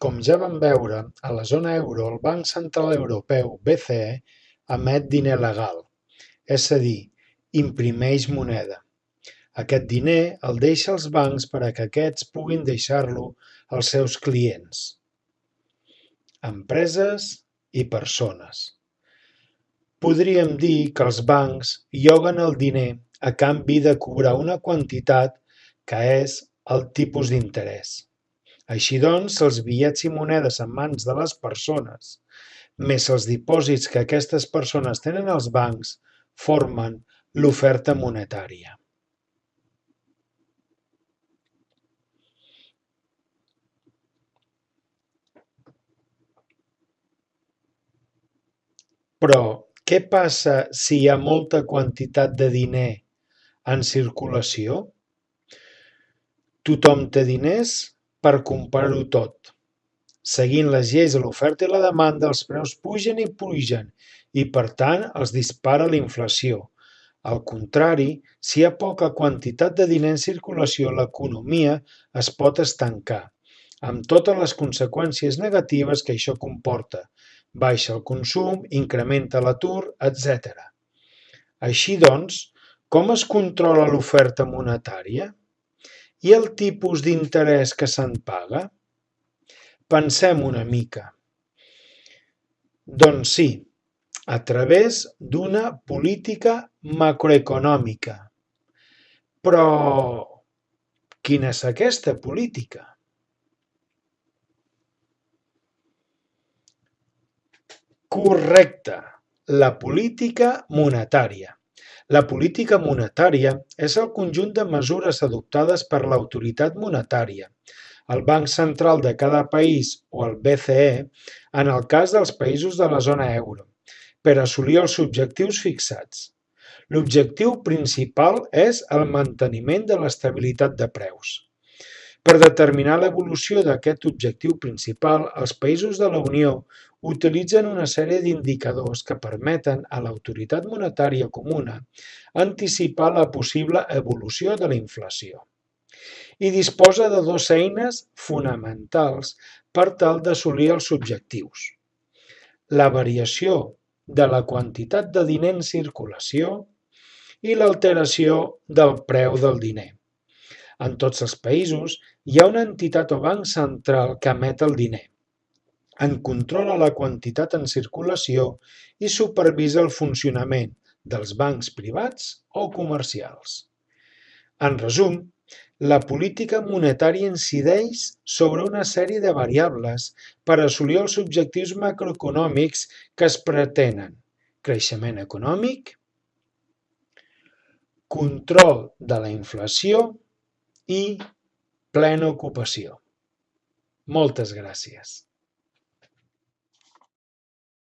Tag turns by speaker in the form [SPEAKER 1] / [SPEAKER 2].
[SPEAKER 1] Com ja vam veure, a la zona euro el Banc Central Europeu (BCE) emet diner legal, és a dir, imprimeix moneda. Aquest diner el deixa als bancs per a que aquests puguin deixar-lo als seus clients, empreses i persones. Podríem dir que els bancs lloguen el diner a canvi de cobrar una quantitat que és el tipus d'interès. Així doncs, els bitllets i monedes en mans de les persones, més els dipòsits que aquestes persones tenen als bancs, formen l'oferta monetària. Però, què passa si hi ha molta quantitat de diner en circulació? Tothom té diners per comprar-ho tot. Seguint les lleis de l'oferta i la demanda, els preus pugen i, per tant, els dispara la inflació. Al contrari, si hi ha poca quantitat de diner en circulació, l'economia es pot estancar, amb totes les conseqüències negatives que això comporta. Baixa el consum, incrementa l'atur, etc. Així doncs, com es controla l'oferta monetària? I el tipus d'interès que se'n paga? Pensem una mica. Doncs sí, a través d'una política macroeconòmica. Però, quina és aquesta política? Correcte, la política monetària. La política monetària és el conjunt de mesures adoptades per l'autoritat monetària, el Banc Central de cada país o el BCE, en el cas dels països de la zona euro, per assolir els objectius fixats. L'objectiu principal és el manteniment de l'estabilitat de preus. Per determinar l'evolució d'aquest objectiu principal, els països de la Unió utilitzen una sèrie d'indicadors que permeten a l'autoritat monetària comuna anticipar la possible evolució de la inflació. I disposa de dues eines fonamentals per tal d'assolir els objectius: la variació de la quantitat de diner en circulació i l'alteració del preu del diner. En tots els països hi ha una entitat o banc central que emet el diner, en controla la quantitat en circulació i supervisa el funcionament dels bancs privats o comercials. En resum, la política monetària incideix sobre una sèrie de variables per assolir els objectius macroeconòmics que es pretenen: creixement econòmic, control de la inflació i plena ocupació. Moltes gràcies.